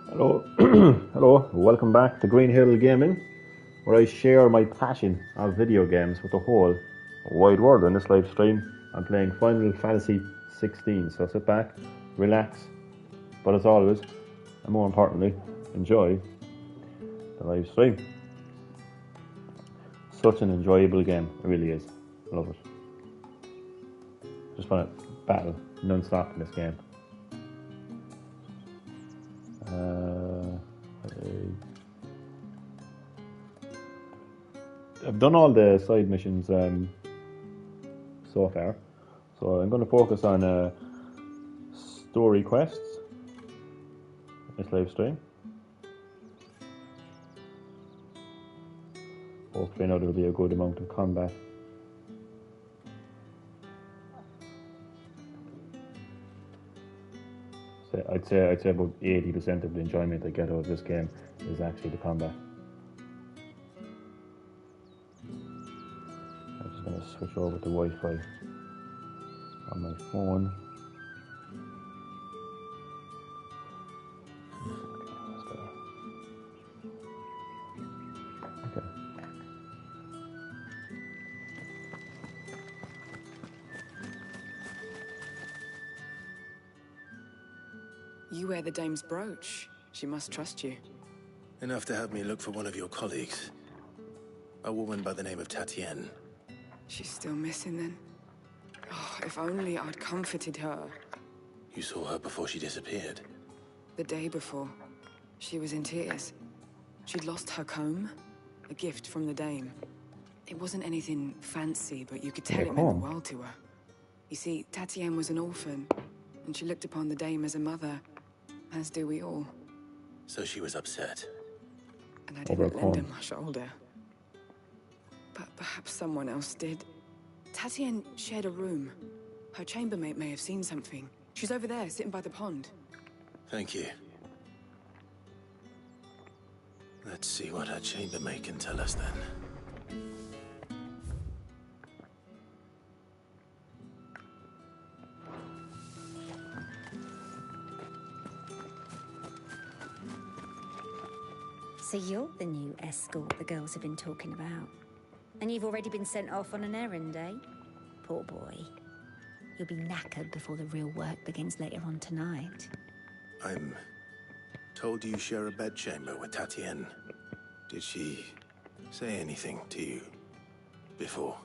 Hello, hello, welcome back to Green Hill Gaming, where I share my passion of video games with the whole wide world. In this live stream, I'm playing Final Fantasy 16, so sit back, relax, but as always, and more importantly, enjoy the live stream. Such an enjoyable game, it really is. I love it. Just want to battle non-stop in this game. I've done all the side missions so far, so I'm going to focus on story quests in this live stream. Hopefully now there'll be a good amount of combat. So I'd say about 80% of the enjoyment I get out of this game is actually the combat. I'm just going to switch over to Wi-Fi on my phone. Okay. You wear the dame's brooch. She must trust you. Enough to have me look for one of your colleagues. A woman by the name of Tatienne. She's still missing then? Oh, if only I'd comforted her. You saw her before she disappeared? The day before. She was in tears. She'd lost her comb. A gift from the dame. It wasn't anything fancy, but you could tell it meant the world to her. You see, Tatienne was an orphan, and she looked upon the dame as a mother, as do we all. So she was upset. And I didn't lend her my shoulder. But perhaps someone else did. Tatienne shared a room. Her chambermaid may have seen something. She's over there, sitting by the pond. Thank you. Let's see what her chambermaid can tell us then. So you're the new escort the girls have been talking about. And you've already been sent off on an errand, eh? Poor boy. You'll be knackered before the real work begins later on tonight. I'm told you share a bedchamber with Tatienne. Did she say anything to you before?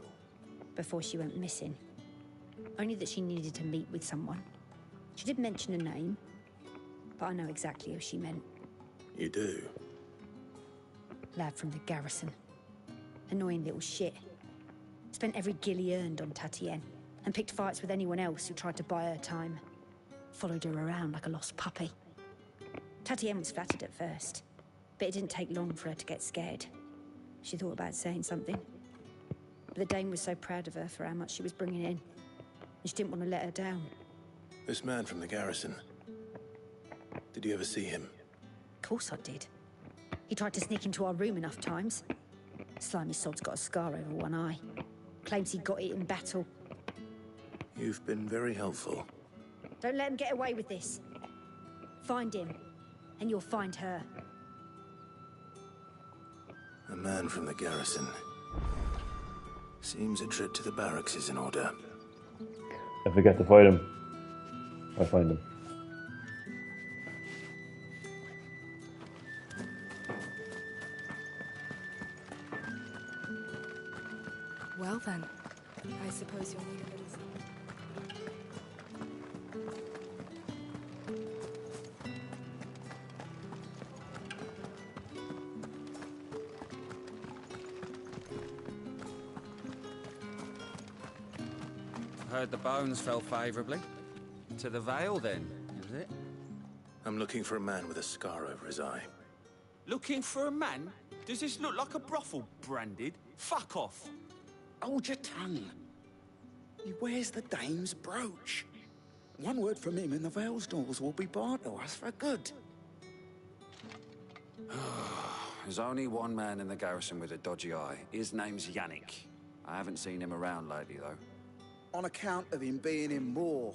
Before she went missing. Only that she needed to meet with someone. She did mention a name, but I know exactly who she meant. You do? Lad from the garrison. Annoying little shit. Spent every gil he earned on Tatienne, and picked fights with anyone else who tried to buy her time. Followed her around like a lost puppy. Tatienne was flattered at first, but it didn't take long for her to get scared. She thought about saying something. But the dame was so proud of her for how much she was bringing in, and she didn't want to let her down. This man from the garrison. Did you ever see him? Of course I did. He tried to sneak into our room enough times. Slimy sod's got a scar over one eye. Claims he got it in battle. You've been very helpful. Don't let him get away with this. Find him, and you'll find her. A man from the garrison. Seems a trip to the barracks is in order. If we get to fight him, I'll find him. Well then, I suppose you'll need a little something. Heard the bones fell favourably. To the Vale, then, is it? I'm looking for a man with a scar over his eye. Looking for a man? Does this look like a brothel, Branded? Fuck off! Hold your tongue. He wears the dame's brooch. One word from him and the Vale's doors will be barred to us for good. There's only one man in the garrison with a dodgy eye. His name's Yannick. I haven't seen him around lately, though. On account of him being in war.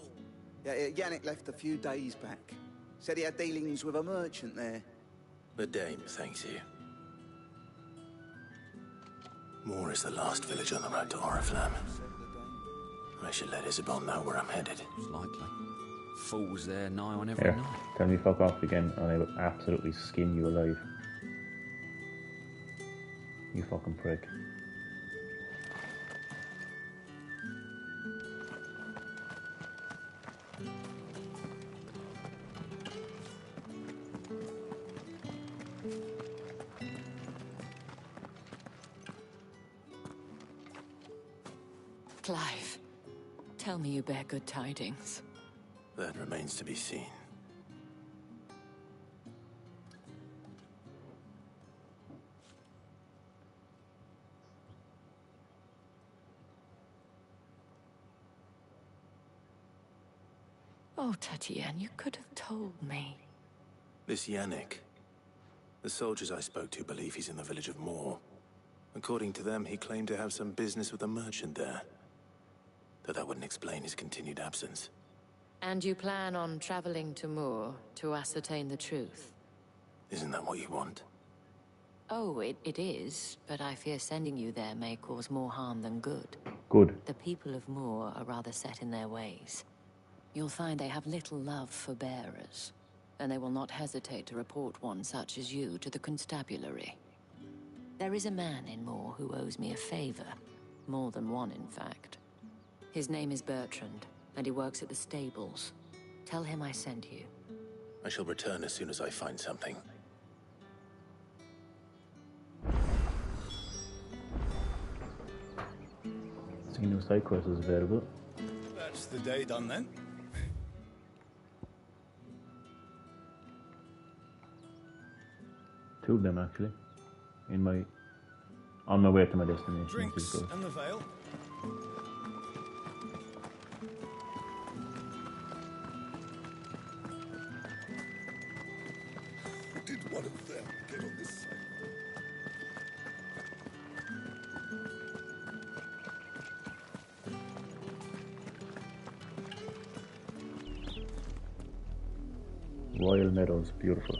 Yeah, Yannick left a few days back. Said he had dealings with a merchant there. The Dame thanks you. Moore is the last village on the road to Oriflamme. I should let Isabel know where I'm headed. It's likely. Fools there nigh on every night. Tell me fuck off again and I will absolutely skin you alive. You fucking prick. Clive, tell me you bear good tidings. That remains to be seen. Oh, Tatienne, you could have told me. This Yannick. The soldiers I spoke to believe he's in the village of Moore. According to them, he claimed to have some business with a merchant there. Though that wouldn't explain his continued absence. And you plan on traveling to Moore to ascertain the truth? Isn't that what you want? Oh, it is, but I fear sending you there may cause more harm than good. Good. The people of Moore are rather set in their ways. You'll find they have little love for bearers, and they will not hesitate to report one such as you to the constabulary. There is a man in Moore who owes me a favor. More than one, in fact. His name is Bertrand, and he works at the stables. Tell him I sent you. I shall return as soon as I find something. See new side quests is available. That's the day done then. Two of them actually. On my way to my destination. Drinks and the veil. Did one of them get on this side? Royal Meadows, beautiful.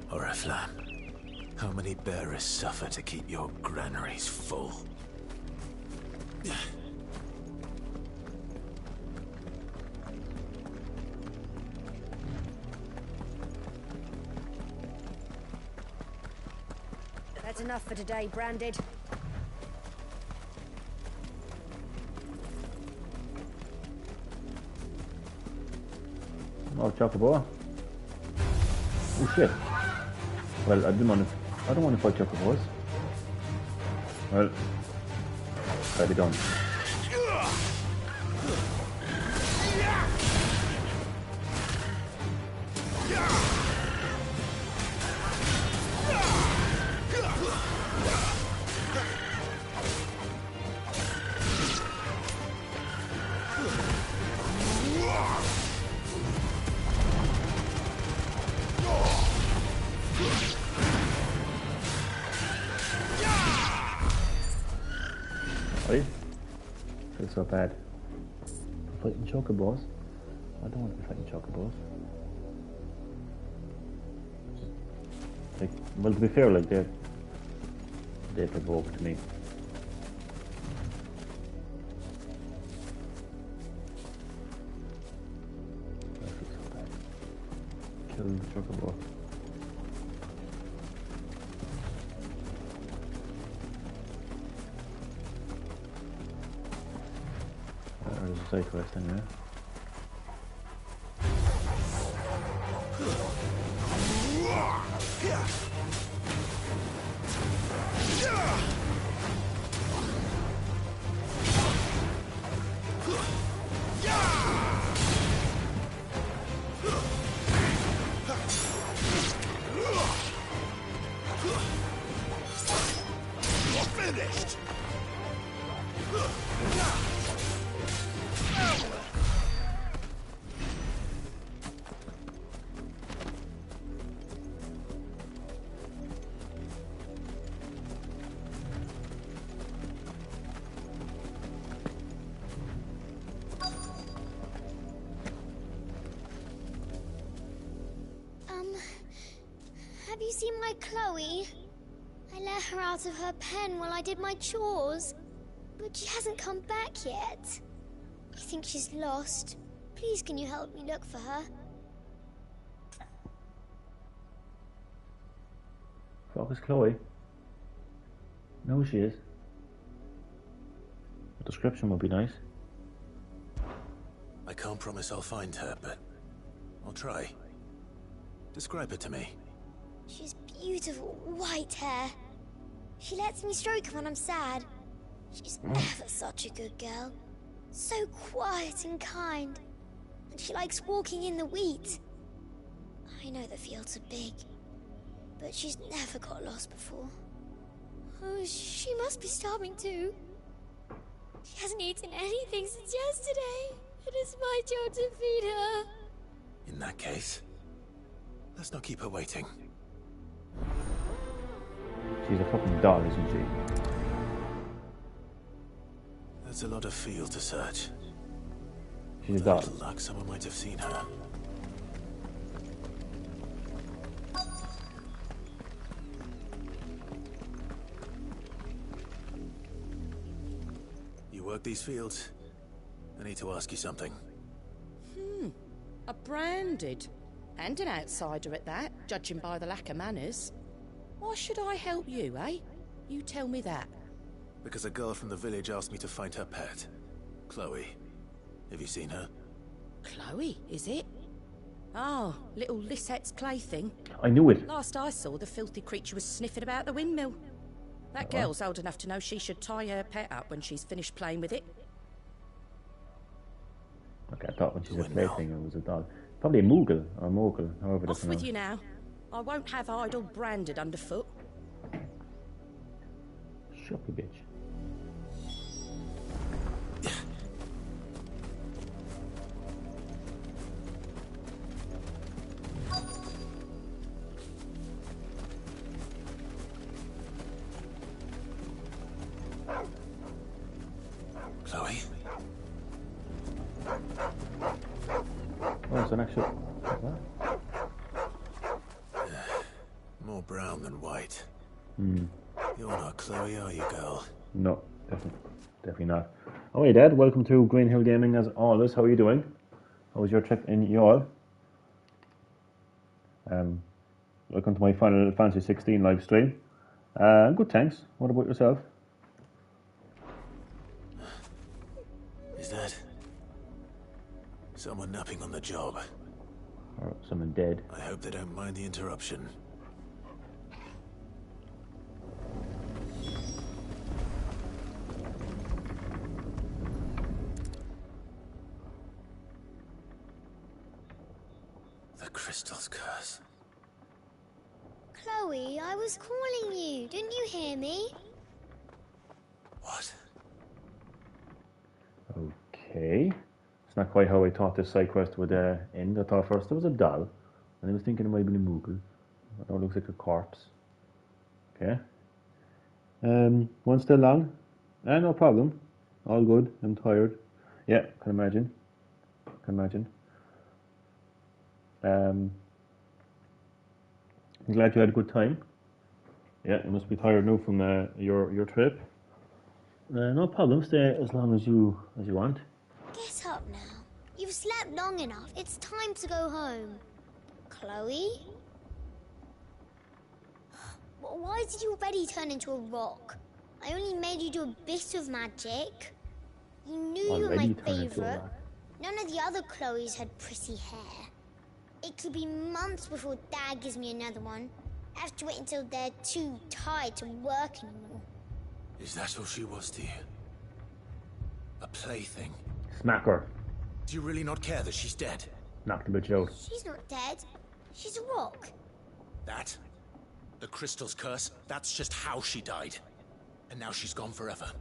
Oriflamme, how many bearers suffer to keep your granaries full? That's enough for today, Branded. Oh, Chocobo. Oh shit. Well, I don't want to fight Chocobos. Well, gotta be done. Right? Feels so bad. Fighting Chocobos? I don't want to be fighting Chocobos. Like, well, to be fair, like they provoked me. That feels so bad. Kill the Chocobo. There's a side quest anyway. Finished! you seen my Chloe? I let her out of her pen while I did my chores. But she hasn't come back yet. I think she's lost. Please, can you help me look for her? Fuck is Chloe? No, she is. The description would be nice. I can't promise I'll find her, but I'll try. Describe her to me. She's beautiful white hair. She lets me stroke her when I'm sad. She's never such a good girl. So quiet and kind. And she likes walking in the wheat. I know the fields are big, but she's never got lost before. Oh, she must be starving too. She hasn't eaten anything since yesterday. It is my job to feed her. In that case, let's not keep her waiting. She's a fucking doll, isn't she? That's a lot of field to search. She's a With a doll. little luck, someone might have seen her. You work these fields? I need to ask you something. A branded. And an outsider at that, judging by the lack of manners. Why should I help you, eh? You tell me that. Because a girl from the village asked me to find her pet. Chloe. Have you seen her? Chloe, is it? Oh, little Lisette's plaything. I knew it. Last I saw, the filthy creature was sniffing about the windmill. That girl's old enough to know she should tie her pet up when she's finished playing with it. Okay, I thought when she said plaything it was a doll. Probably a Moogle or Mogul, however that's Off with you now. I won't have idle branded underfoot. Shut up, you bitch. Chloe? Oh, it's an actual... What? More brown than white. Hmm. You're not Chloe, are you, girl? No, definitely not. Oh, hey, Dad. Welcome to Green Hill Gaming as always. How are you doing? How was your trip in Yall? Welcome to my Final Fantasy 16 live stream. Good, thanks. What about yourself? Is that someone napping on the job? Or someone dead? I hope they don't mind the interruption. The crystal's curse. Chloe, I was calling you. Didn't you hear me? What? Okay. It's not quite how I thought this side quest would end. I thought first it was a doll, and I was thinking it might have been a Moogle. Now it looks like a corpse. Okay. One still long? No problem. All good. I'm tired. Yeah, can imagine. I'm glad you had a good time. Yeah, you must be tired now from your trip. No problem. Stay as long as you want. Get up now. You've slept long enough. It's time to go home. Chloe? Why did you already turn into a rock? I only made you do a bit of magic. You knew you were my favorite. None of the other Chloes had pretty hair. It could be months before Dad gives me another one. I have to wait until they're too tired to work anymore. Is that all she was to you? A plaything? Smack her. Do you really not care that she's dead? Knock the bitch out. She's not dead. She's a rock. That? The crystal's curse? That's just how she died. And now she's gone forever.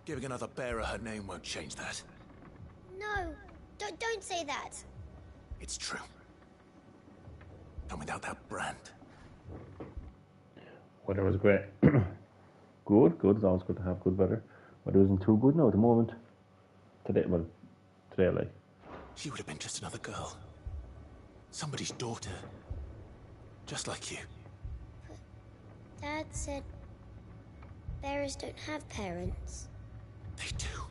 Giving another bearer her name won't change that. No, don't say that. It's true. And without that brand. Weather was great. Good. It's always good to have good weather. Weather isn't too good now at the moment. Today, like. She would have been just another girl. Somebody's daughter. Just like you. But Dad said bearers don't have parents. They do.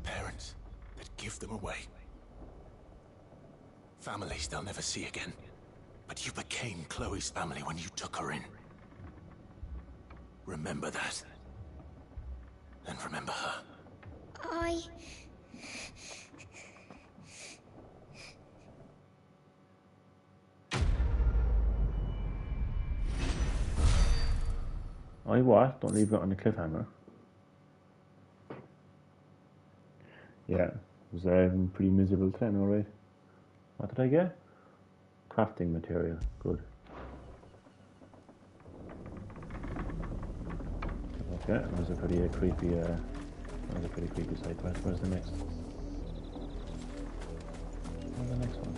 Parents that give them away. Families they'll never see again. But you became Chloe's family when you took her in. Remember that. And remember her. I what? Don't leave it on the cliffhanger. Yeah, it was pretty miserable then, alright. What did I get? Crafting material, good. Okay, that was a pretty creepy side quest. Where's the next? Where's the next one?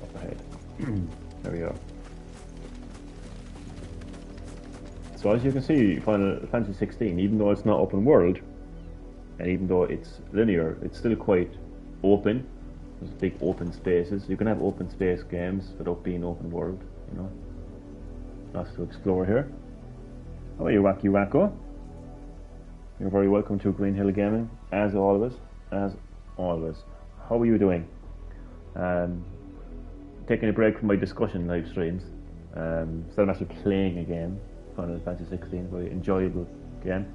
Up ahead. There we go. So as you can see, Final Fantasy 16, even though it's not open world, and even though it's linear, it's still quite open. There's big open spaces. You can have open space games without being open world, you know. Lots to explore here. How are you, Wacky Wacko? You're very welcome to Green Hill Gaming, as always. How are you doing? Taking a break from my discussion live streams. Instead of actually playing a game. Final Fantasy 16, very enjoyable game.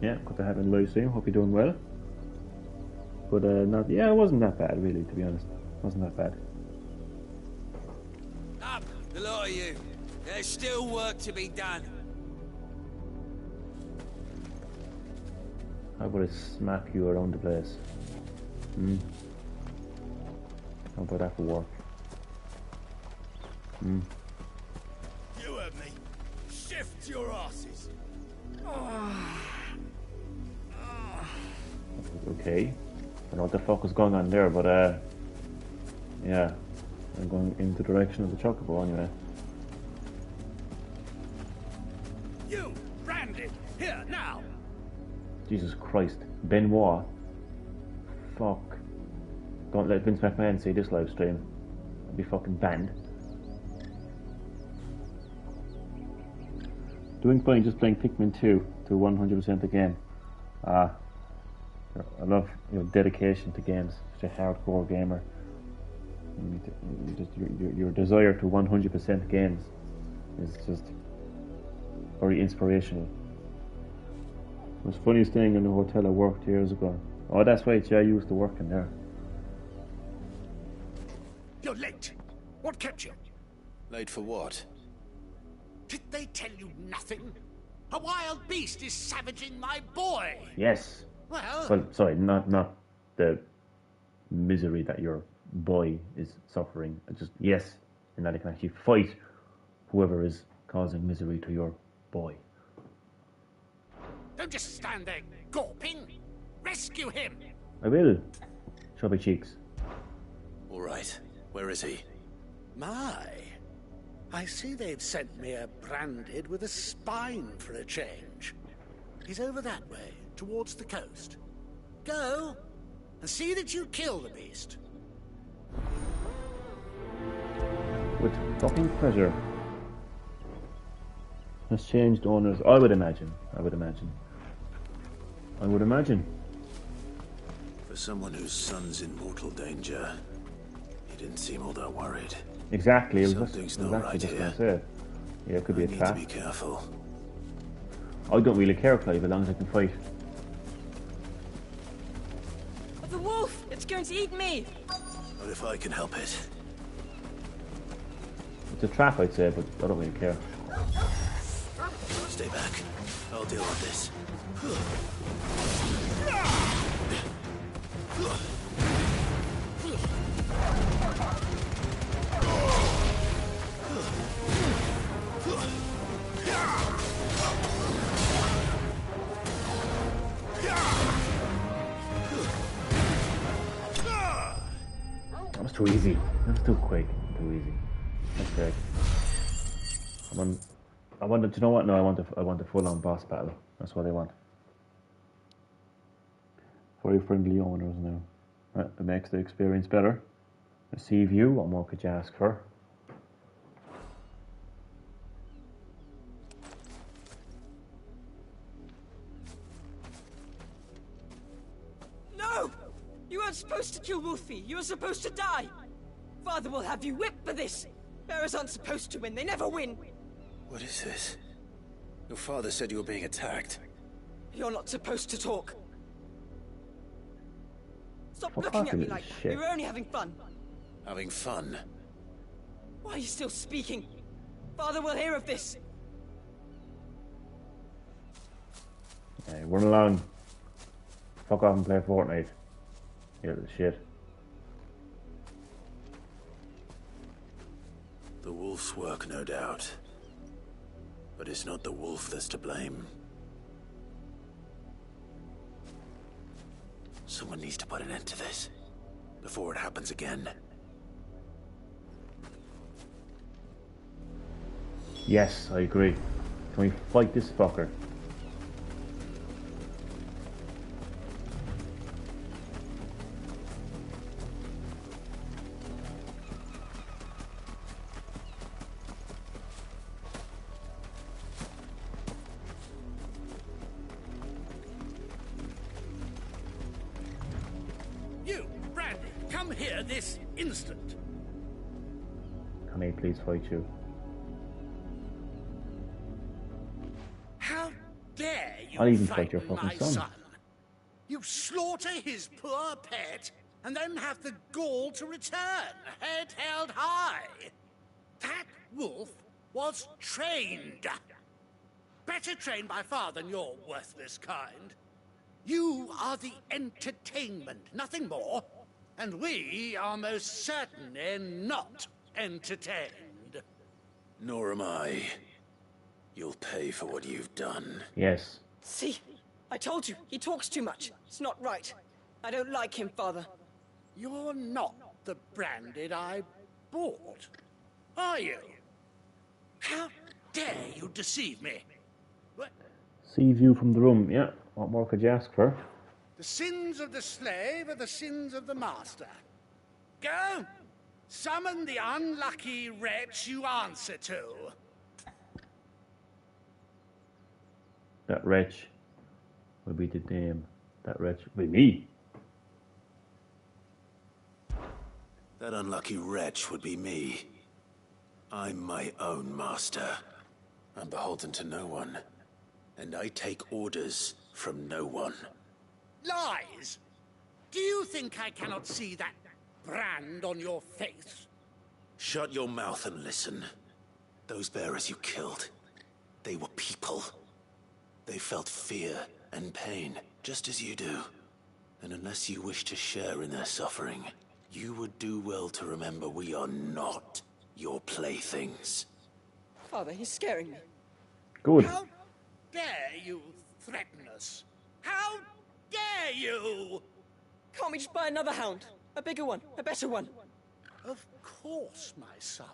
Yeah, good to have in live stream. Hope you're doing well. But it wasn't that bad, really, to be honest. It wasn't that bad. Up, the lot of you. There's still work to be done. How about I smack you around the place? How about that for work? You heard me. Shift your asses. Okay. I don't know what the fuck was going on there, but yeah. I'm going in the direction of the chocobo anyway. You, branded, here, now! Jesus Christ. Benoit. Fuck. Don't let Vince McMahon see this live stream. I'll be fucking banned. Doing fine, just playing Pikmin 2 to 100% again. I love dedication to games. Such a hardcore gamer. Your desire to 100% games is just very inspirational. It was funny staying in the hotel I worked years ago. Oh, that's right, yeah, I used to work in there. You're late. What kept you? Late for what? Did they tell you nothing? A wild beast is savaging my boy. Yes. Well, sorry, not the misery that your boy is suffering. Just yes, and that it can actually fight whoever is causing misery to your boy. Don't just stand there gawping. Rescue him. I will. Chubby cheeks. All right. Where is he? My. I see they've sent me a branded with a spine for a change. He's over that way, towards the coast. Go, and see that you kill the beast. With fucking pleasure. Has changed owners. I would imagine. For someone whose son's in mortal danger, he didn't seem all that worried. Exactly. Something's not right here. Say. Yeah, it could be a trap. I need to be careful. I don't really care, Clive, as long as I can fight. The wolf! It's going to eat me! What if I can help it? It's a trap, I'd say, but I don't really care. Stay back. I'll deal with this. That was too easy. That was too quick. Too easy. Okay. I want. Do you know what? No, I want a full-on boss battle. That's what I want. Very friendly owners now. It makes the experience better. A sea view, what more could you ask for? No! You weren't supposed to kill Wolfie. You were supposed to die. Father will have you whipped for this. Bearers aren't supposed to win. They never win. What is this? Your father said you were being attacked. You're not supposed to talk. Stop What looking at me fucking like that. shit? We were only having fun. Having fun? Why are you still speaking? Father will hear of this. Yeah, run along. Fuck off and play Fortnite. You little shit. The wolf's work, no doubt. But it's not the wolf that's to blame. Someone needs to put an end to this before it happens again. Yes, I agree. Can we fight this fucker? You, Brandy, come here this instant. Can I please fight you? How dare you I'll even fight your frighten fucking my son. You slaughter his poor pet, and then have the gall to return, head held high. That wolf was trained. Better trained by far than your worthless kind. You are the entertainment, nothing more. And we are most certainly not entertained. Nor am I. You'll pay for what you've done. Yes. See? I told you. He talks too much. It's not right. I don't like him, Father. You're not the Branded I bought, are you? How dare you deceive me? What? Sea view from the room, yeah. What more could you ask for? The sins of the slave are the sins of the master. Go! Summon the unlucky wretch you answer to. That wretch will be the name. That wretch will be me. That unlucky wretch would be me. I'm my own master. I'm beholden to no one. And I take orders from no one. Lies! Do you think I cannot see that brand on your face? Shut your mouth and listen. Those bearers you killed, they were people. They felt fear and pain, just as you do. And unless you wish to share in their suffering, you would do well to remember we are not your playthings. Father, he's scaring me. Good. How dare you threaten us? How dare you? Can't we just buy another hound? A bigger one, a better one. Of course, my son.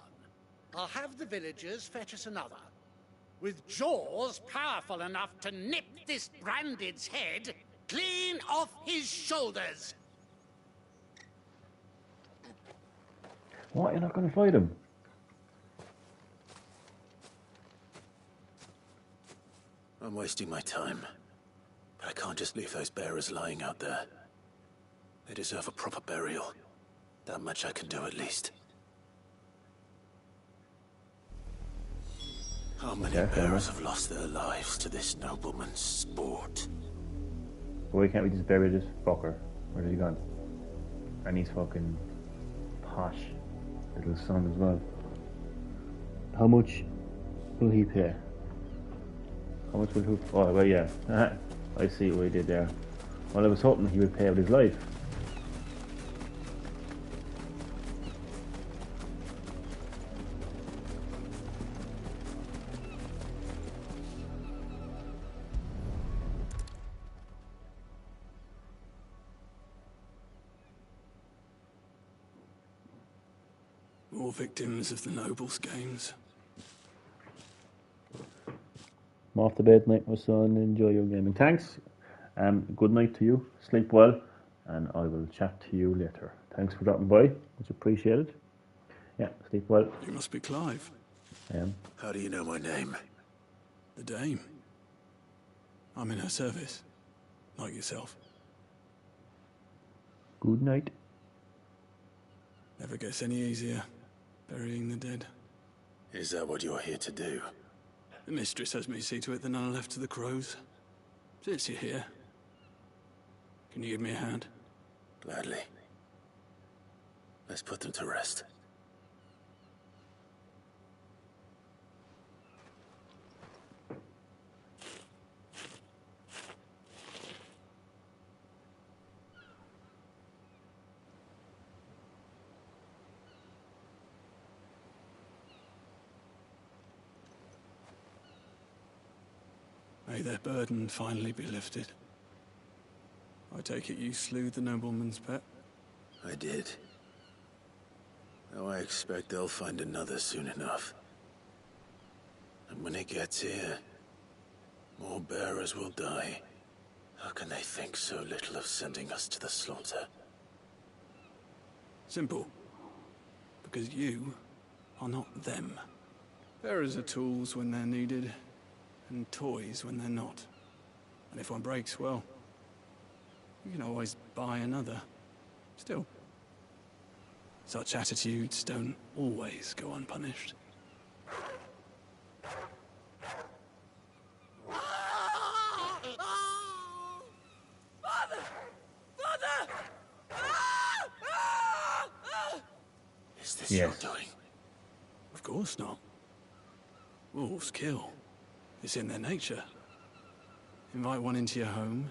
I'll have the villagers fetch us another. With jaws powerful enough to nip this Branded's head clean off his shoulders. What? You're not going to fight him? I'm wasting my time. But I can't just leave those bearers lying out there. They deserve a proper burial. That much I can do at least. How many bearers have lost their lives to this nobleman's sport? Why can't we just bury this fucker? Where's he gone? And he's fucking posh little son as well. How much will he pay? How much will he... Oh, well, yeah. I see what he did there. Well, I was hoping he would pay with his life. More victims of the Nobles' games. I'm off to bed tonight, my son. Enjoy your gaming. Thanks. Good night to you. Sleep well. and I will chat to you later. Thanks for dropping by, much appreciated. Yeah, sleep well. You must be Clive. I am. How do you know my name? The Dame. I'm in her service, like yourself. Good night. Never gets any easier, burying the dead. Is that what you're here to do? The mistress has me see to it that none are left to the crows. Since you're here, can you give me a hand? Gladly. Let's put them to rest. May their burden finally be lifted. I take it you slew the nobleman's pet? I did. Though I expect they'll find another soon enough. And when it gets here, more bearers will die. How can they think so little of sending us to the slaughter? Simple. Because you are not them. Bearers are tools when they're needed, and toys when they're not. And if one breaks, well, you can always buy another. Still, such attitudes don't always go unpunished. Father! Father! Is this your doing? Of course not. Wolves kill. It's in their nature. Invite one into your home,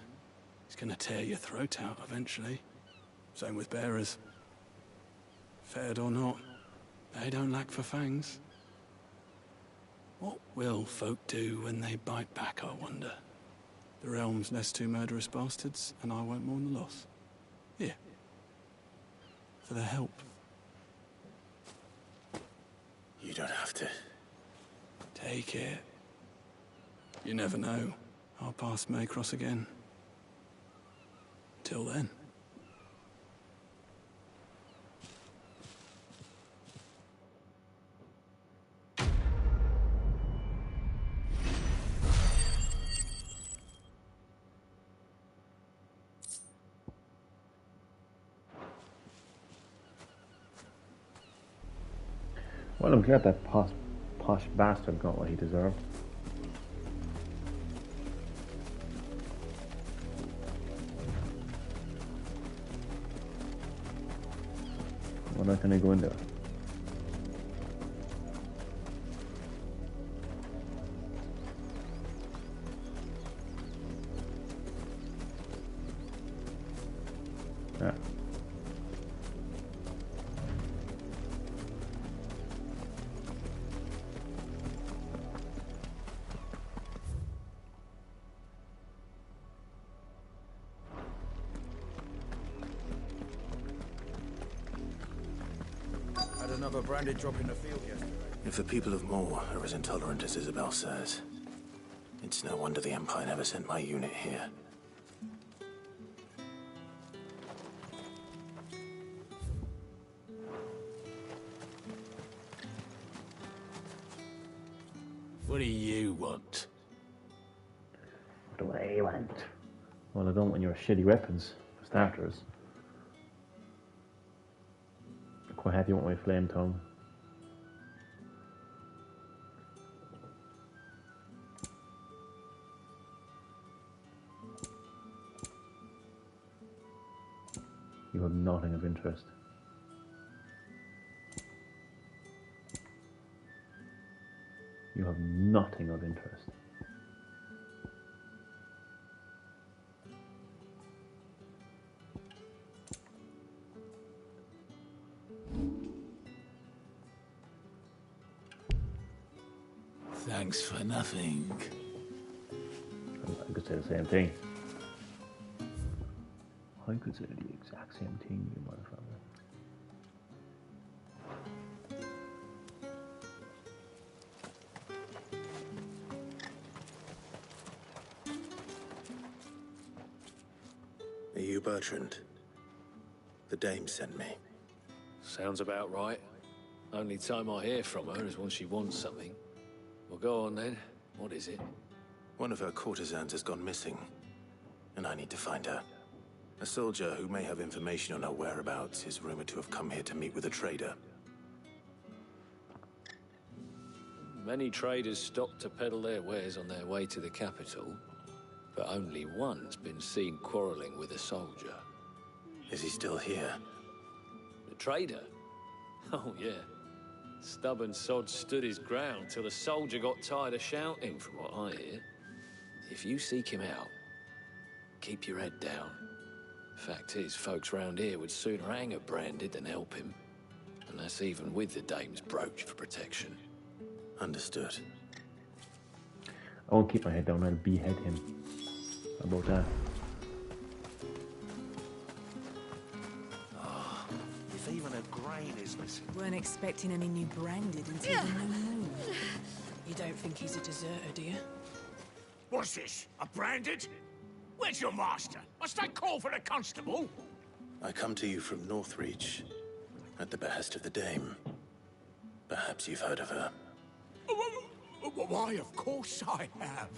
he's gonna tear your throat out eventually. Same with bearers. Fed or not, they don't lack for fangs. What will folk do when they bite back, I wonder? The realm's less two murderous bastards, and I won't mourn the loss. Here. For their help. You don't have to. Take it. You never know. Our paths may cross again. Till then. Well, I'm glad that posh bastard got what he deserved. We're not gonna go in there. Yeah. Another branded drop in the field yesterday. If the people of Moor are as intolerant as Isabel says, it's no wonder the Empire never sent my unit here. What do you want? What do I want? Well, I don't want your shitty weapons, for starters. I'm quite happy with my flame tongue. You have nothing of interest. You have nothing of interest. Thanks for nothing. I could say the same thing. I could say the exact same thing, you motherfucker. Are you Bertrand? The dame sent me. Sounds about right. Only time I hear from her is when she wants something. Well, go on then. What is it? One of her courtesans has gone missing, and I need to find her. A soldier who may have information on her whereabouts is rumored to have come here to meet with a trader. Many traders stop to peddle their wares on their way to the capital, but only one's been seen quarreling with a soldier. Is he still here? The trader? Oh, yeah. Stubborn sod stood his ground till the soldier got tired of shouting, from what I hear. If you seek him out, keep your head down. Fact is, folks round here would sooner hang a branded than help him. And that's even with the dame's brooch for protection. Understood. I won't keep my head down, I'll behead him. How about that? If even a grain is missing. Weren't expecting any new branded until the new moon. You don't think he's a deserter, do you? What's this? A branded? Where's your master? Must I call for a constable? I come to you from Northreach, at the behest of the dame. Perhaps you've heard of her. Why, of course I have.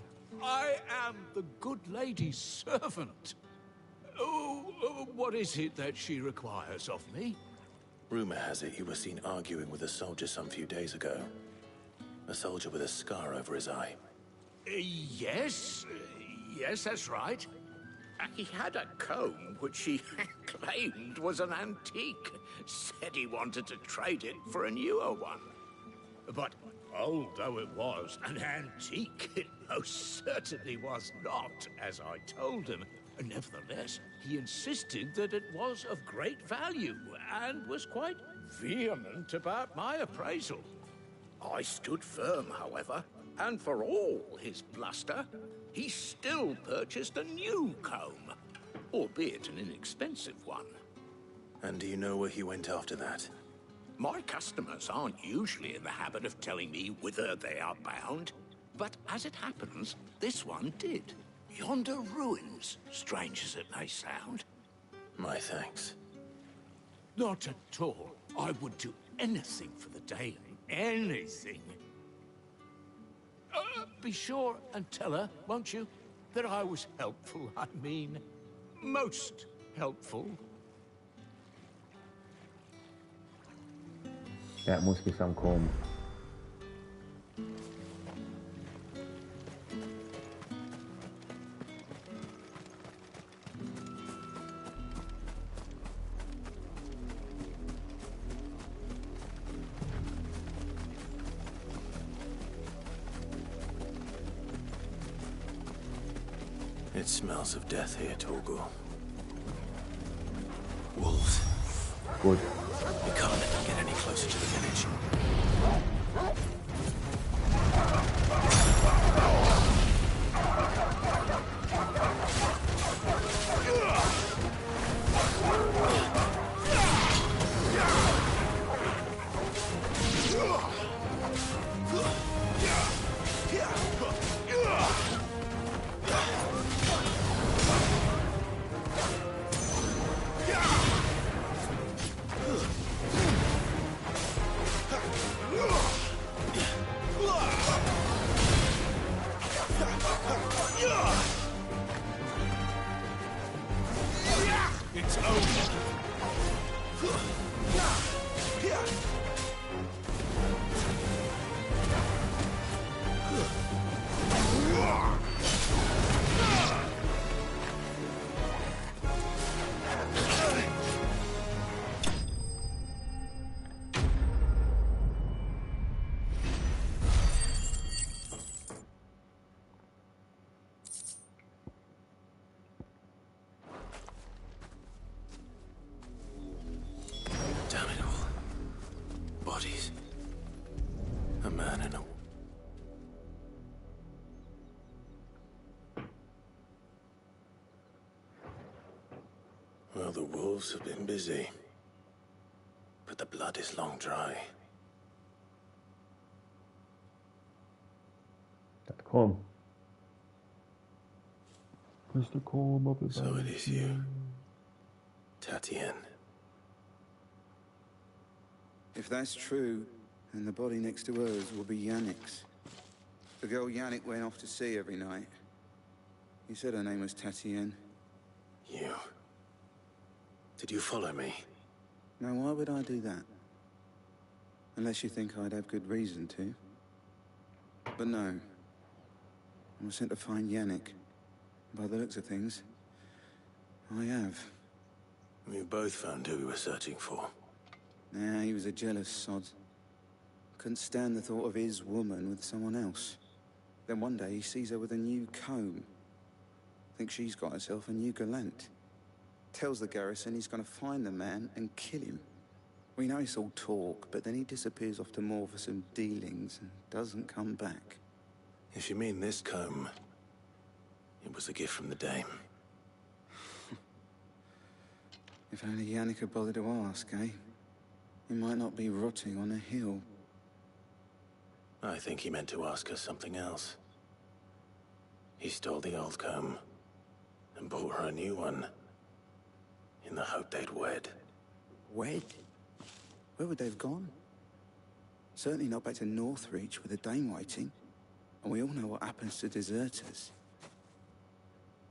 I am the good lady's servant. What is it that she requires of me? Rumor has it you were seen arguing with a soldier some few days ago. A soldier with a scar over his eye. Yes, that's right. He had a comb which he claimed was an antique. Said he wanted to trade it for a newer one. But old though it was, an antique it most certainly was not, as I told him. Nevertheless, he insisted that it was of great value, and was quite vehement about my appraisal. I stood firm, however, and for all his bluster, he still purchased a new comb, albeit an inexpensive one. And do you know where he went after that? My customers aren't usually in the habit of telling me whither they are bound, but as it happens, this one did. Yonder ruins, strange as it may sound. My thanks. Not at all. I would do anything for the dame. Anything. Be sure and tell her, won't you, that I was helpful. I mean, most helpful. That must be some comb. It smells of death here, Torgal. Wolves. Good. We can't let them get any closer to the village. It's over. Damn it all. Bodies. A man and a... Well, the wolves have been busy. But the blood is long dry. That comb. Where's the comb up his So it is you. Tatien. If that's true, then the body next to hers will be Yannick's. The girl Yannick went off to see every night. He said her name was Tatienne. You... Did you follow me? Now, why would I do that? Unless you think I'd have good reason to. But no. I was sent to find Yannick. By the looks of things, I have. We both found who we were searching for. Nah, he was a jealous sod. Couldn't stand the thought of his woman with someone else. Then one day he sees her with a new comb. Thinks she's got herself a new gallant. Tells the garrison he's gonna find the man and kill him. We know it's all talk, but then he disappears off to Moor for some dealings and doesn't come back. If you mean this comb, it was a gift from the Dame. If only Yannick had bothered to ask, eh? He might not be rotting on a hill. I think he meant to ask us something else. He stole the old comb and bought her a new one in the hope they'd wed. Wed? Where would they have gone? Certainly not back to Northreach with the Dame waiting. And we all know what happens to deserters.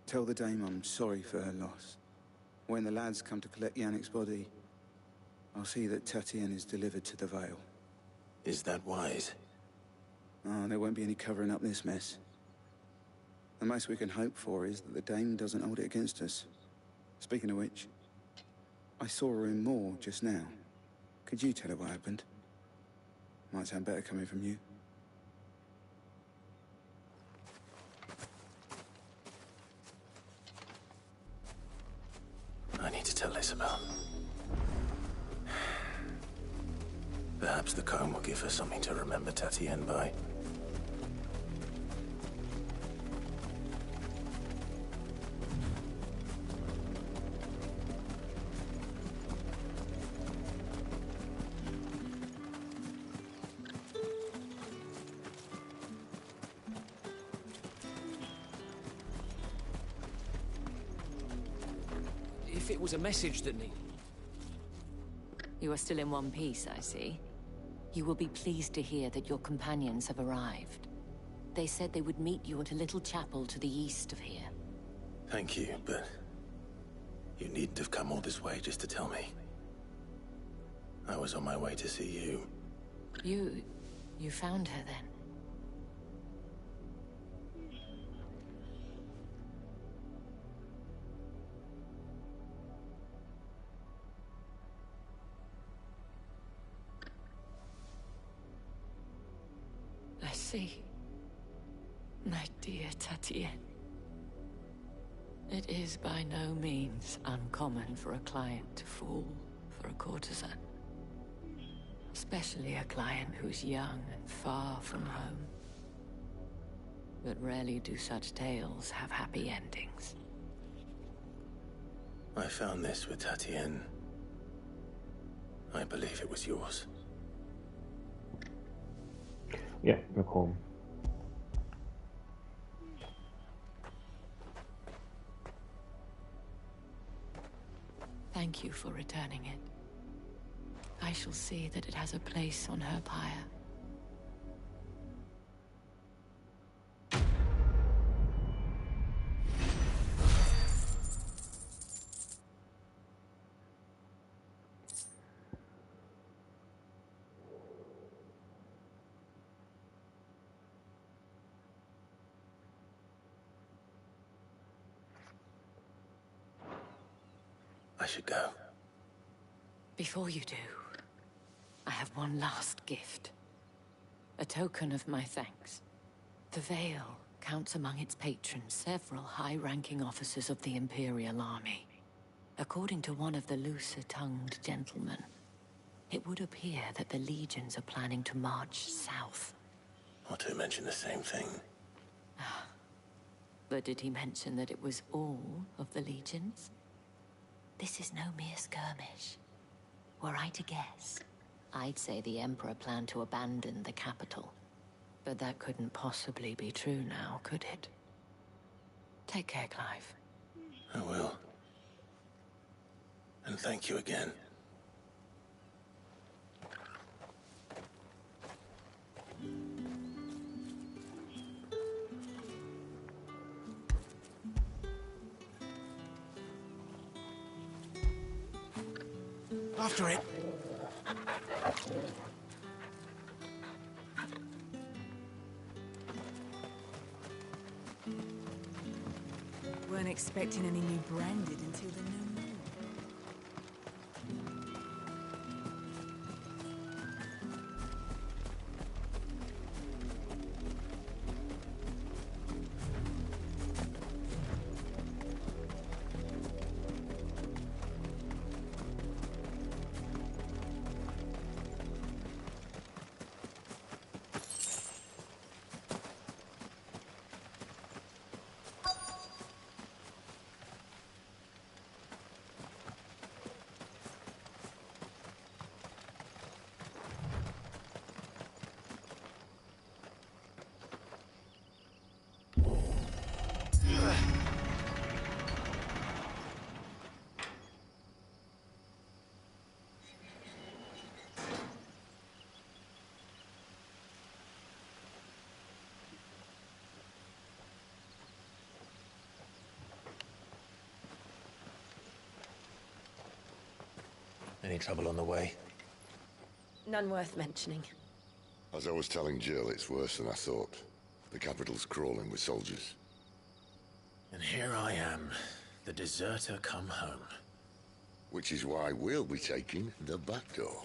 Tell the Dame I'm sorry for her loss. When the lads come to collect Yannick's body, I'll see that Tatienne is delivered to the Vale. Is that wise? Oh, there won't be any covering up this mess. The most we can hope for is that the Dame doesn't hold it against us. Speaking of which, I saw her in Moor just now. Could you tell her what happened? Might sound better coming from you. I need to tell Isabel. Perhaps the comb will give her something to remember Tatienne by. If it was a message that needed... You are still in one piece, I see. You will be pleased to hear that your companions have arrived. They said they would meet you at a little chapel to the east of here. Thank you, but you needn't have come all this way just to tell me. I was on my way to see you. You found her then? I see. My dear Tatienne. It is by no means uncommon for a client to fall for a courtesan. Especially a client who's young and far from home. But rarely do such tales have happy endings. I found this with Tatienne. I believe it was yours. Yeah, back home. Thank you for returning it. I shall see that it has a place on her pyre. I should go. Before you do, I have one last gift. A token of my thanks. The Vale counts among its patrons several high-ranking officers of the Imperial Army. According to one of the looser-tongued gentlemen, it would appear that the legions are planning to march south. Not to mention the same thing. But did he mention that it was all of the legions? This is no mere skirmish. Were I to guess, I'd say the Emperor planned to abandon the capital. But that couldn't possibly be true now, could it? Take care, Clive. I will. And thank you again. After it. Weren't expecting any new branded until the new moon. Any trouble on the way? None worth mentioning. As I was telling Jill, it's worse than I thought. The capital's crawling with soldiers. And here I am, the deserter come home. Which is why we'll be taking the back door.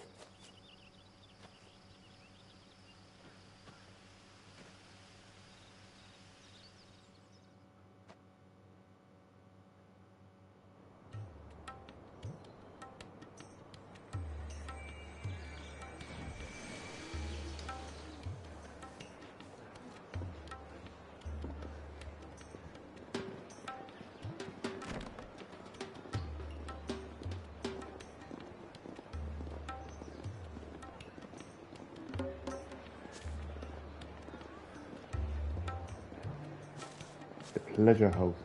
Pleasure houses.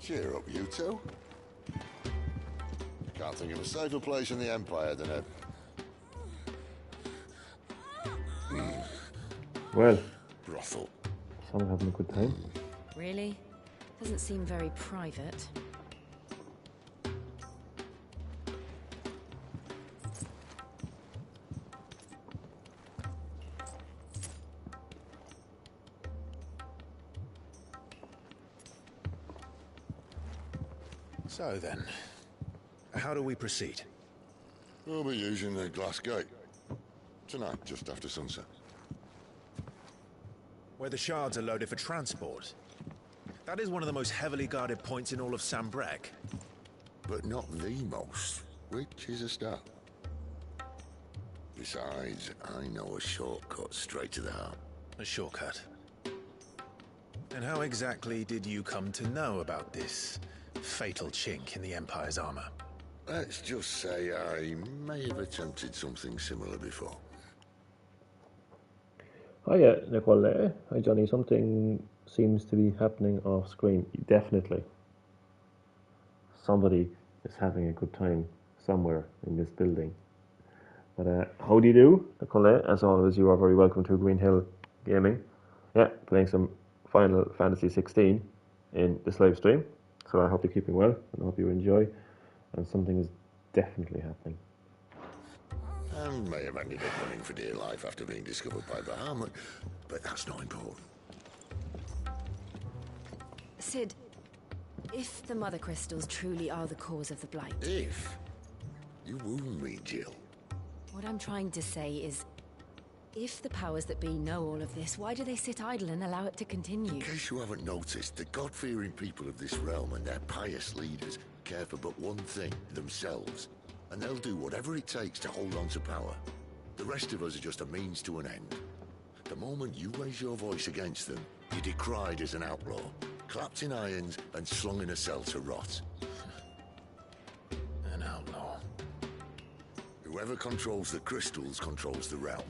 Cheer up, you two. Can't think of a safer place in the Empire than a... Well, brothel. Someone having a good time. Really? Doesn't seem very private. So then, how do we proceed? We'll be using the glass gate. Tonight, just after sunset. Where the shards are loaded for transport. That is one of the most heavily guarded points in all of Sanbreque. But not the most, which is a start. Besides, I know a shortcut straight to the heart. A shortcut? And how exactly did you come to know about this fatal chink in the Empire's armor? Let's just say I may have attempted something similar before. Hiya, Nicole. Hi, Johnny. Something seems to be happening off screen. Definitely. Somebody is having a good time somewhere in this building. But how do you do, Nicole? As always, you are very welcome to Green Hill Gaming. Yeah, playing some Final Fantasy 16 in this live stream. So I hope you're keeping well and I hope you enjoy. And something is definitely happening. And may have ended up running for dear life after being discovered by Bahamut, but that's not important. Sid, if the Mother Crystals truly are the cause of the Blight... If? You wound me, Jill. What I'm trying to say is, if the powers that be know all of this, why do they sit idle and allow it to continue? In case you haven't noticed, the God-fearing people of this realm and their pious leaders care for but one thing, themselves. And they'll do whatever it takes to hold on to power. The rest of us are just a means to an end. The moment you raise your voice against them, you're decried as an outlaw, clapped in irons and slung in a cell to rot. An outlaw. Whoever controls the crystals controls the realm.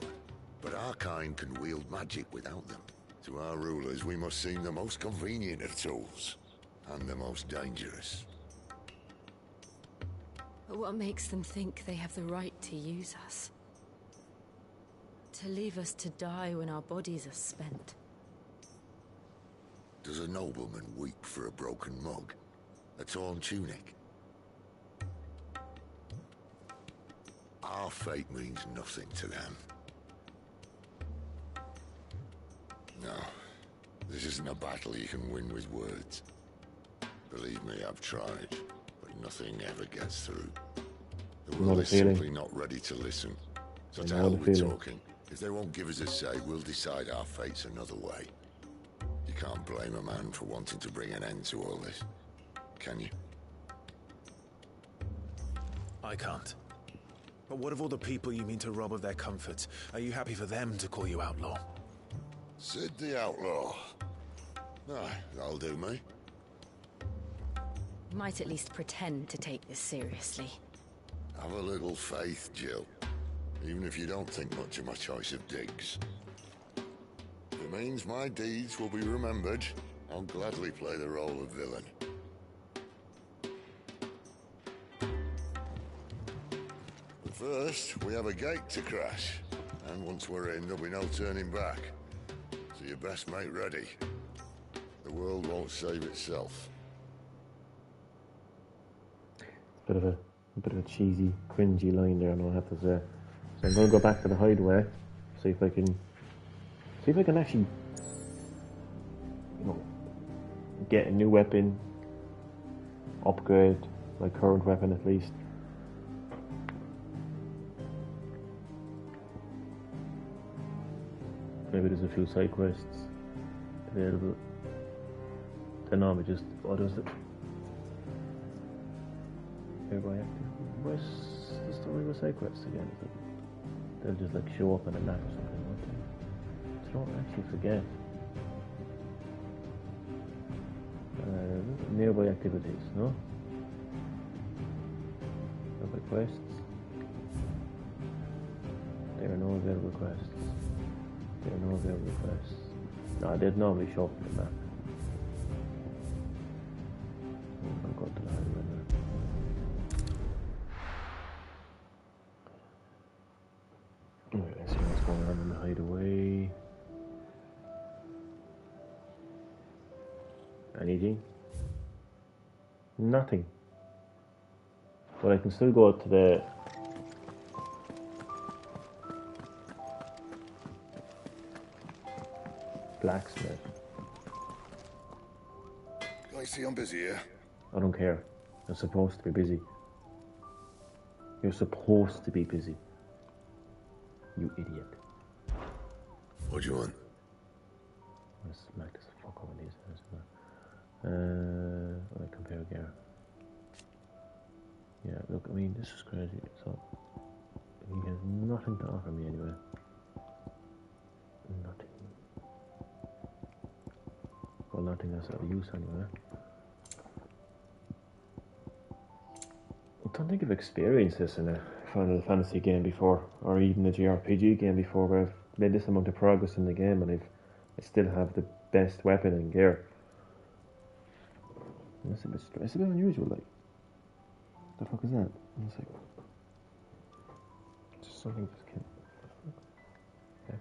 But our kind can wield magic without them. To our rulers, we must seem the most convenient of tools, and the most dangerous. But what makes them think they have the right to use us? To leave us to die when our bodies are spent? Does a nobleman weep for a broken mug? A torn tunic? Our fate means nothing to them. No, this isn't a battle you can win with words. Believe me, I've tried, but nothing ever gets through. The world is simply not ready to listen. So to hell with talking. If they won't give us a say, we'll decide our fates another way. You can't blame a man for wanting to bring an end to all this, can you? I can't. But what of all the people you mean to rob of their comforts? Are you happy for them to call you outlaw? Sid the Outlaw. Aye, that'll do me. Might at least pretend to take this seriously. Have a little faith, Jill. Even if you don't think much of my choice of digs. If it means my deeds will be remembered, I'll gladly play the role of villain. But first, we have a gate to crash. And once we're in, there'll be no turning back. So you best make ready. The world won't save itself. Bit of a cheesy, cringy line there, I have to say. So I'm going to go back to the hideaway, see if I can actually, get a new weapon, upgrade my current weapon at least. Maybe there's a few side quests available. Then no, but just what is it? Hereby active. Where's the story with side quests again? Is it? They'll just like show up on a map or something, won't they? So don't actually forget. Nearby activities, no? Nearby quests. There are no available quests. There are no available quests. No, they'd normally show up on the map. I'll go to the highway now. Okay, let's see what's going on in the hideaway. Anything? Nothing. But I can still go to the blacksmith. I see I'm busy here. I don't care. You're supposed to be busy. You're supposed to be busy. You idiot. What do you want? I'm gonna smack this fuck over these guys. I compare gear. Yeah, look, I mean, this is crazy. So, he has nothing to offer me anyway. Nothing. Well, nothing that's of use anyway. I don't think I've experienced this in a Final Fantasy game before, or even a JRPG game before, where I've made this amount of progress in the game and I still have the best weapon and gear. It's a bit unusual, like. The fuck is that? It's like, just something just came. Okay.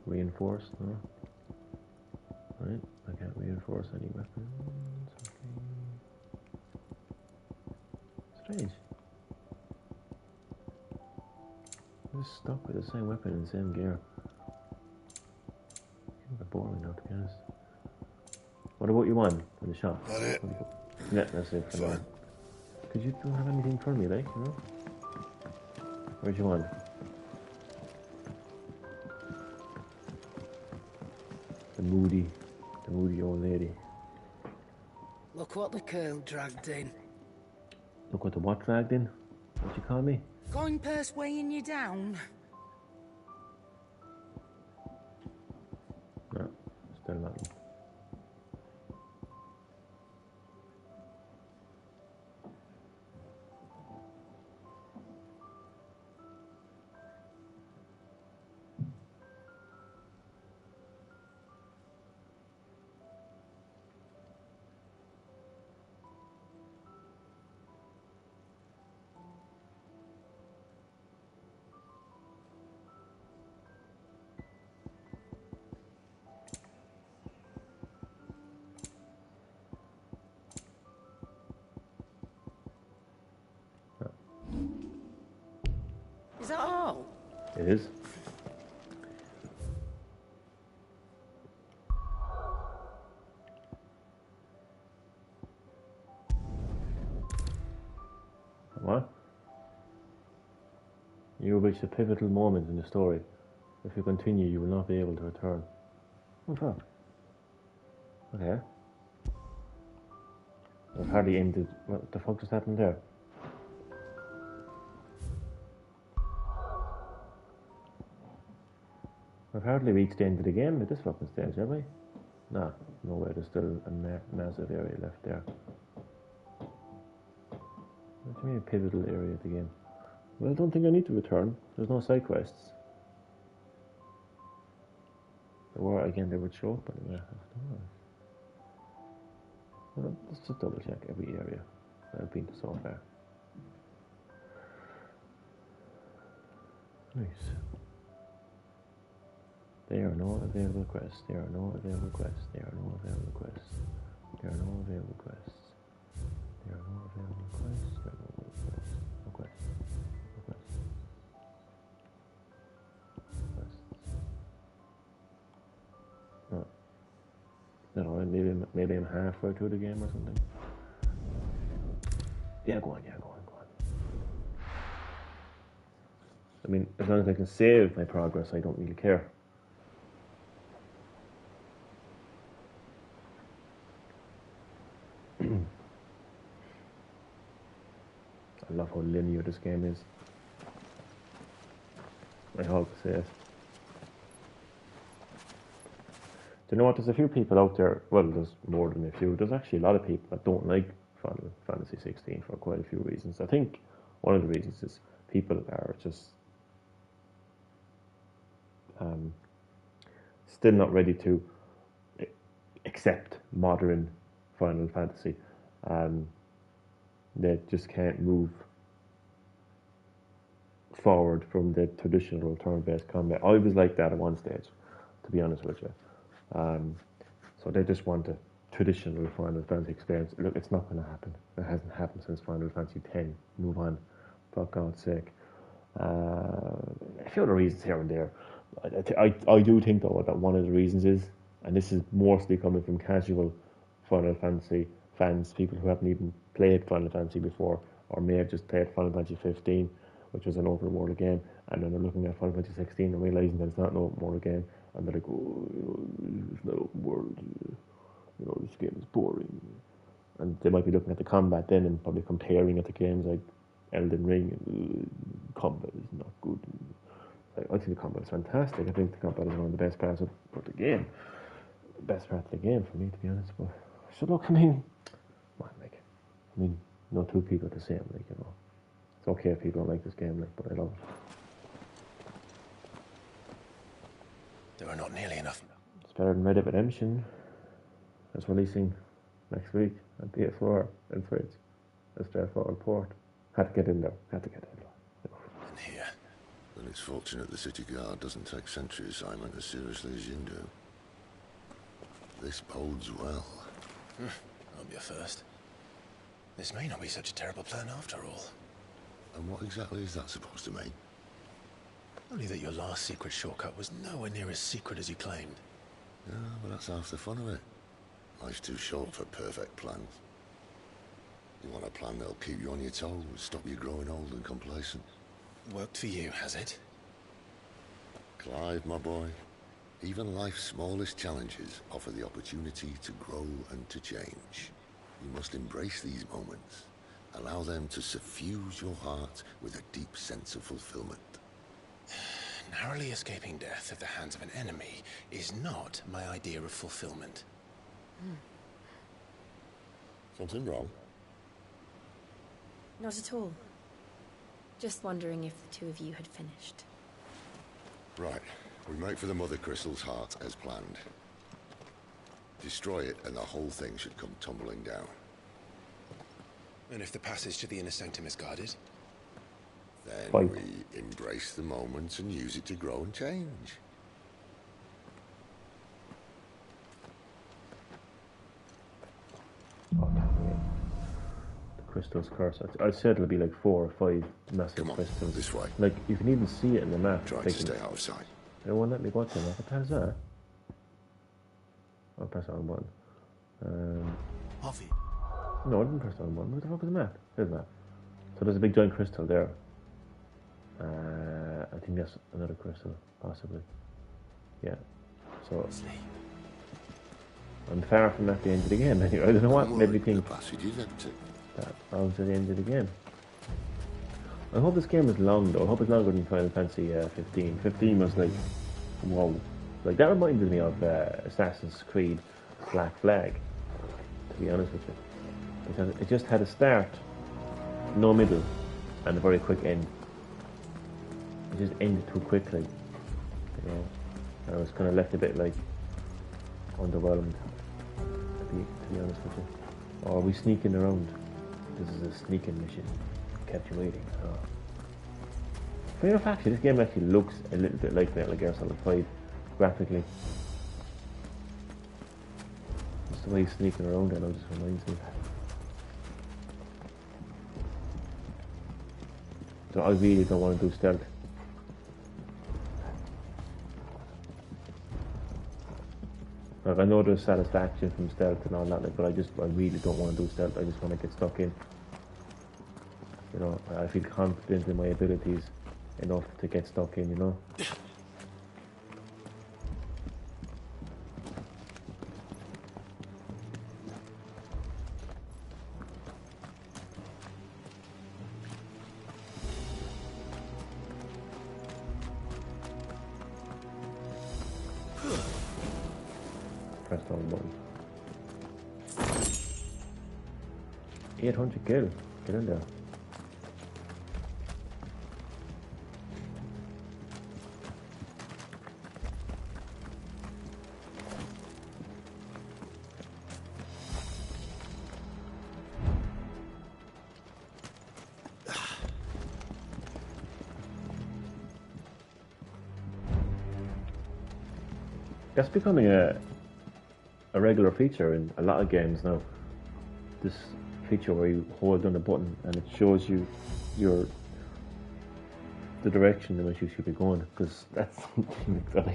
Reinforced, no? Right, I can't reinforce any weapons. Okay. Strange. I'm just stuck with the same weapon and the same gear. It's a bit boring now, to be honest. What about you won in the shop? That it? Yeah, that's it for now. Because you don't have anything for me, like, you know? Where'd you want? The moody old lady. Look what the curl dragged in. Look what the what dragged in? What'd you call me? Coin purse weighing you down. No, still nothing. is. What? You reach a pivotal moment in the story. If you continue, you will not be able to return. What's that? Okay. I've hardly ended. What the fuck just happened there? I've hardly reached the end of the game at this fucking stage, have I? Nah, no way. There's still a massive area left there. What do you mean a pivotal area of the game? Well, I don't think I need to return. There's no side quests. There were, again, they would show up, but yeah, well, let's just double check every area that I've been to so far. Nice. There are no available quests. There are no available quests. There are no available quests. There are no available quests. There are no available quests. There are no available quests. No quests. No quests. Quests. No. Maybe I'm halfway through the game or something. Yeah, go on. Yeah, go on. Go on. I mean, as long as I can save my progress, I don't really care. I love how linear this game is. I hope to say it. Do you know what? There's a few people out there, well, there's more than a few. There's actually a lot of people that don't like Final Fantasy 16 for quite a few reasons. I think one of the reasons is people are just still not ready to accept modern Final Fantasy. They just can't move forward from the traditional turn-based combat. I was like that at one stage, to be honest with you. So they just want a traditional Final Fantasy experience. Look, it's not going to happen. It hasn't happened since Final Fantasy X. Move on, for God's sake. A few other reasons here and there. I do think, though, that one of the reasons is, and this is mostly coming from casual Final Fantasy fans, people who haven't even played Final Fantasy before, or may have just played Final Fantasy 15, which was an open world game, and then they're looking at Final Fantasy 16 and realizing that it's not an open world game, and they're like, oh, it's not open world, this game is boring. And they might be looking at the combat then and probably comparing it to games like Elden Ring, and combat is not good. I think the combat is fantastic. I think the combat is one of the best parts of the game. Best part of the game for me, to be honest. But so look, no two people are the same, It's okay if people don't like this game, but I love it. There are not nearly enough. It's better than Red Dead Redemption. It's releasing next week on PS4 and Switch. A straightforward port. Had to get in there. And here. Then it's fortunate the city guard doesn't take sentry assignment as seriously as you do. This bodes well. I'll be a first. This may not be such a terrible plan after all. And what exactly is that supposed to mean? Only that your last secret shortcut was nowhere near as secret as you claimed. Yeah, but that's half the fun of it. Life's too short for perfect plans. You want a plan that'll keep you on your toes, stop you growing old and complacent. Worked for you, has it? Clive, my boy, even life's smallest challenges offer the opportunity to grow and to change. You must embrace these moments. Allow them to suffuse your heart with a deep sense of fulfillment. Narrowly escaping death at the hands of an enemy is not my idea of fulfillment. Something wrong? Not at all. Just wondering if the two of you had finished. Right. We make for the Mother Crystal's heart as planned. Destroy it and the whole thing should come tumbling down. And if the passage to the inner sanctum is guarded? Then we embrace the moment and use it to grow and change. The crystals curse. I'd say it'll be like 4 or 5 massive crystals. This way. Like you can even see it in the map. Try to stay out of sight. They won't let me go to them. What the hell is that? I'll press on button. No, I didn't press on button. What the fuck is the map? There's the map. So there's a big giant crystal there. I think that's another crystal, possibly. Yeah. So I'm far from at the end of the game anyway. I don't know what made me think that I was at the end of the game. I hope this game is long though. I hope it's longer than Final Fantasy 15. 15 was like, whoa. Like that reminded me of Assassin's Creed Black Flag, to be honest with you. Because it just had a start, no middle, and a very quick end. It just ended too quickly, you know. And I was kind of left a bit like underwhelmed, to be honest with you. Oh, are we sneaking around? This is a sneaking mission. Kept you waiting. Oh. Fair enough, actually, this game actually looks a little bit like Metal Gear Solid 5 graphically. Just the way he's sneaking around, I know, just reminds me. So I really don't want to do stealth. Like, I know there's satisfaction from stealth and all that, like, but I really don't want to do stealth. I just want to get stuck in. You know, I feel confident in my abilities enough to get stuck in, you know. Press down button. 800 kill. Get in there. That's becoming a regular feature in a lot of games now. This feature where you hold down a button and it shows you the direction in which you should be going, because that's something that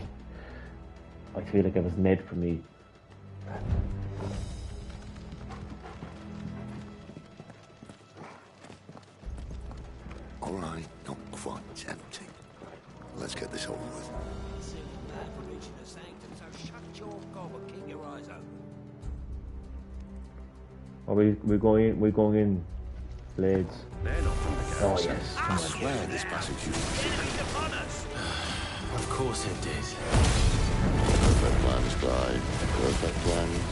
I feel like it was made for me. Alright, not quite tempting. Let's get this over with. Are we're going in, Blades. Oh yes, I swear this passage you Of course it did. Perfect plans, Clive. Perfect plans.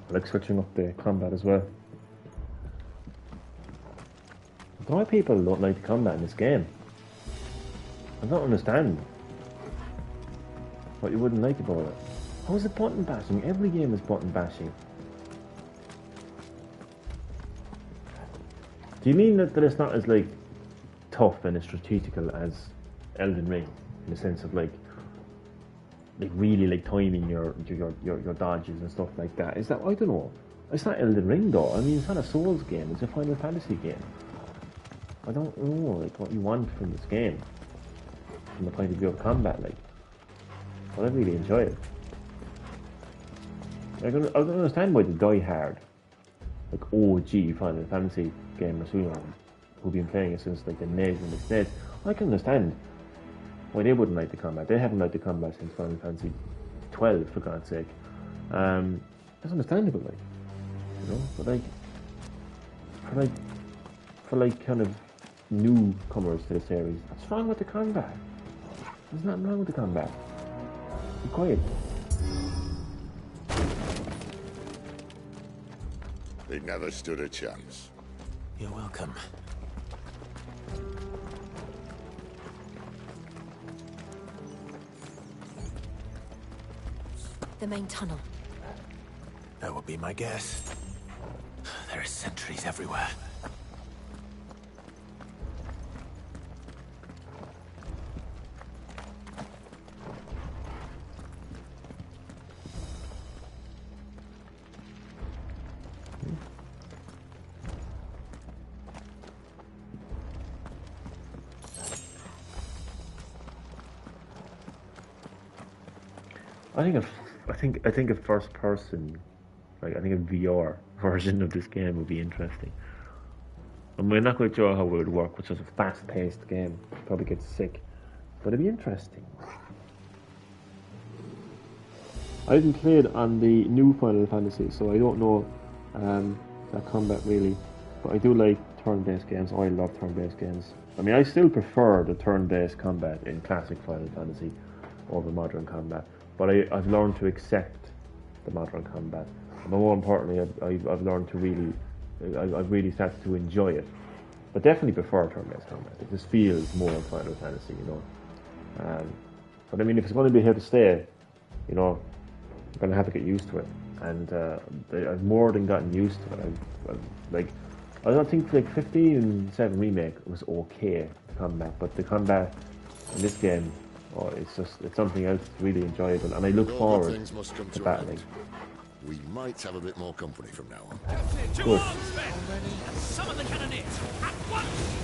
I like switching up the combat as well. I don't know why people don't like the combat in this game. I don't understand what you wouldn't like about it. How is it button bashing? Every game is button bashing. Do you mean that it's not as like tough and as strategical as Elden Ring, in the sense of like really like timing your dodges and stuff like that? Is that, I don't know. It's not Elden Ring though. I mean, it's not a Souls game. It's a Final Fantasy game. I don't know like what you want from this game, from the point of view of combat. Like, but I really enjoy it. I don't understand why the die-hard, like OG Final Fantasy gamers who've been playing it since like the NES and the SNES, I can understand why they wouldn't like the combat. They haven't liked the combat since Final Fantasy 12, for God's sake. That's understandable, like, you know. But for kind of newcomers to the series, what's wrong with the combat? There's nothing wrong with the combat. Be quiet. It never stood a chance. You're welcome. The main tunnel. That would be my guess. There are sentries everywhere. I think a first person, like I think a VR version of this game would be interesting. And we're not quite sure how it would work with such a fast-paced game. Probably get sick, but it'd be interesting. I haven't played on the new Final Fantasy, so I don't know that combat really. But I do like turn-based games. I love turn-based games. I mean, I still prefer the turn-based combat in classic Final Fantasy over modern combat. But I've learned to accept the modern combat. But more importantly, I've learned to really, I've really started to enjoy it. But definitely prefer turn-based combat. It just feels more Final Fantasy, you know. But I mean, if it's going to be here to stay, you know, I'm going to have to get used to it. And I've more than gotten used to it. I don't think like 15 and 7 Remake was okay, the combat. But the combat in this game, oh, it's something else really enjoyable, and I look forward to battling. We might have a bit more company from now on. Good. Summon the cannoneers at once!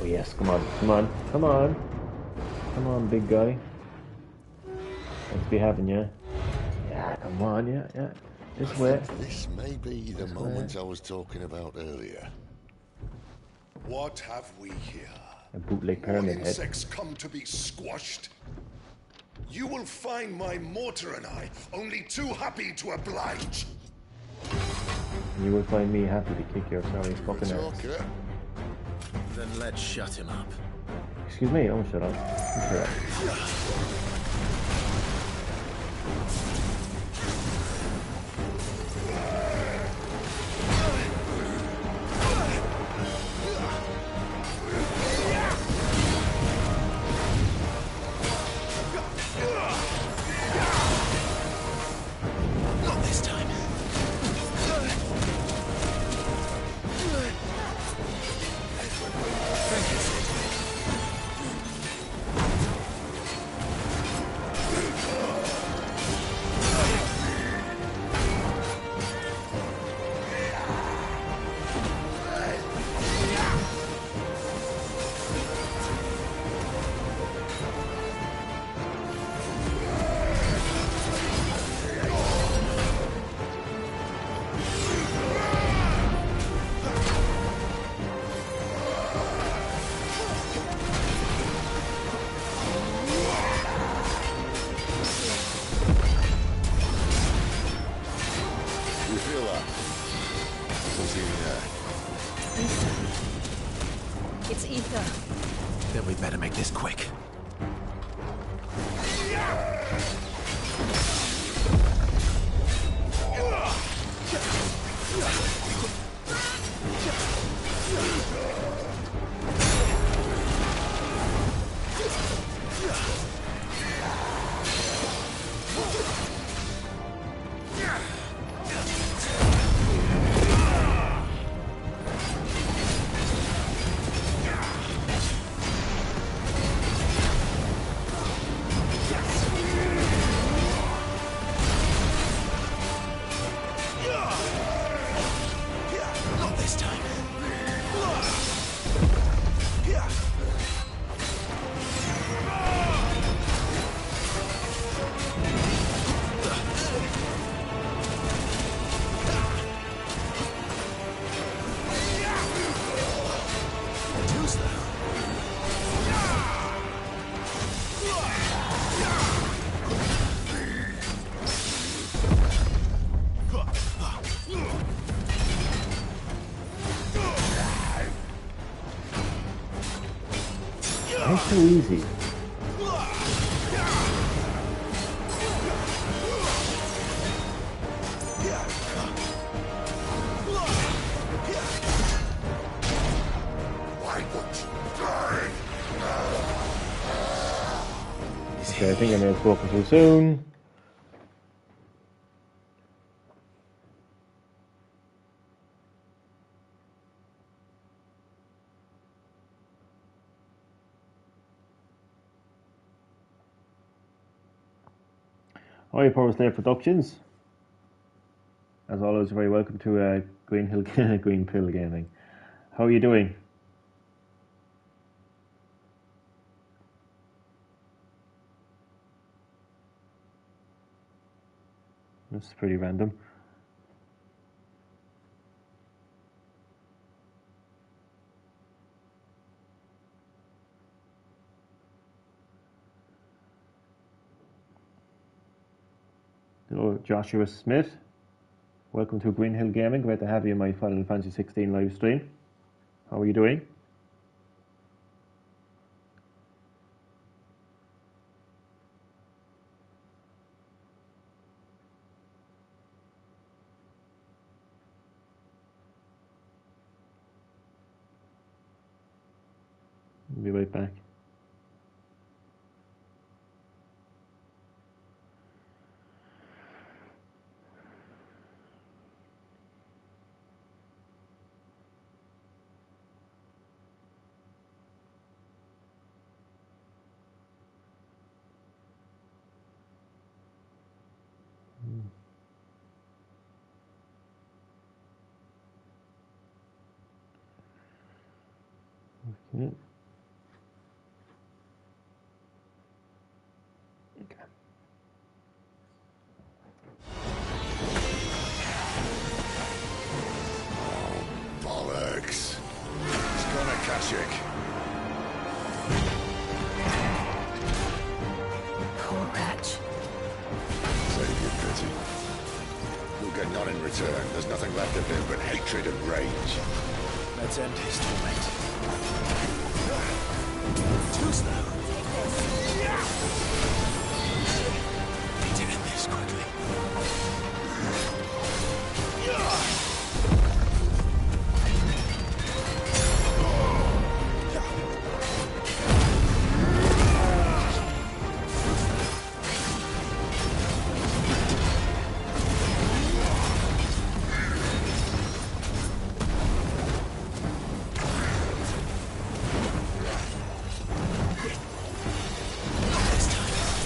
Yes, come on, big guy. Let's be having you. Yeah, come on, yeah. This way. This may be the moment I was talking about earlier. What have we here? A bootleg pyramid head. Insects come to be squashed. You will find my mortar and I only too happy to oblige. You will find me happy to kick your sorry fucking ass. Then let's shut him up. Excuse me, don't shut up. Shut up. Not this time. It's ether. Then we better make this quick. too easy. Okay, I think I may have spoken too soon. Hi, Power Slave Productions. As always, very welcome to Green Pill Gaming. How are you doing? That's pretty random. Hello, Joshua Smith. Welcome to Green Hill Gaming. Great to have you in my Final Fantasy 16 live stream. How are you doing? I'll be right back. Okay. Bollocks. It's gonna Kashyyyk. Poor wretch. Save your pity. You'll get none in return. There's nothing left of him but hatred and rage. Let's end his torment. Too slow. Need to end this quickly. This time.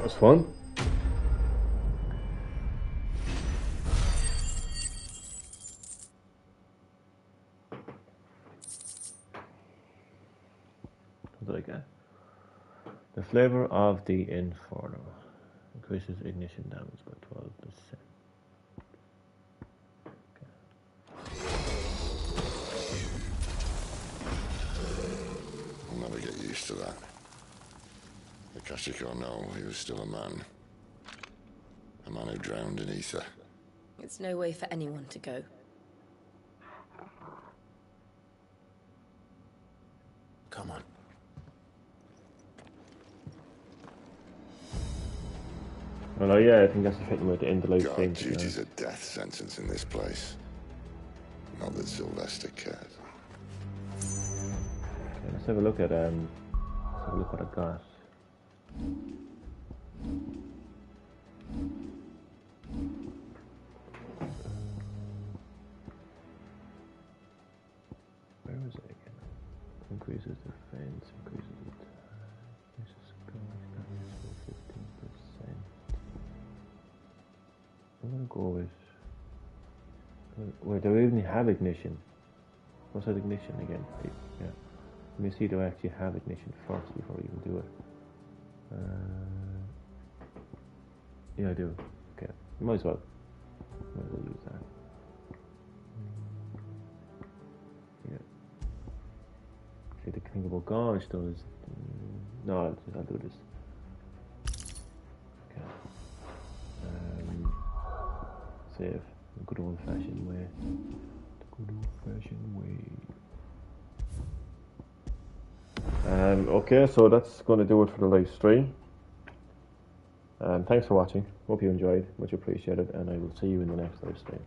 was fun. What did I get? The flavor of the Inferno increases ignition damage by 12%. I'll never get used to that. Akashiko no, he was still a man. A man who drowned in ether. It's no way for anyone to go. Come on. Well, yeah, I think that's a fitting way to end the live stream. Duty's a death sentence in this place. Not that Sylvester cared. Okay, let's have a look at what I got. Where was it again? Increases defense, increases increases damage for 15%. I'm gonna go with. Wait, do we even have ignition? What's that ignition again? Yeah. Let me see, do I actually have ignition first before we even do it? Yeah, I do. Okay, might as well. Might as well use that. Yeah. See, the thing about Gorge though is. No, I'll do this. Okay. Save. The good old fashioned way. The good old fashioned way. Okay, so that's going to do it for the live stream. Thanks for watching. Hope you enjoyed. Much appreciated, and I will see you in the next live stream.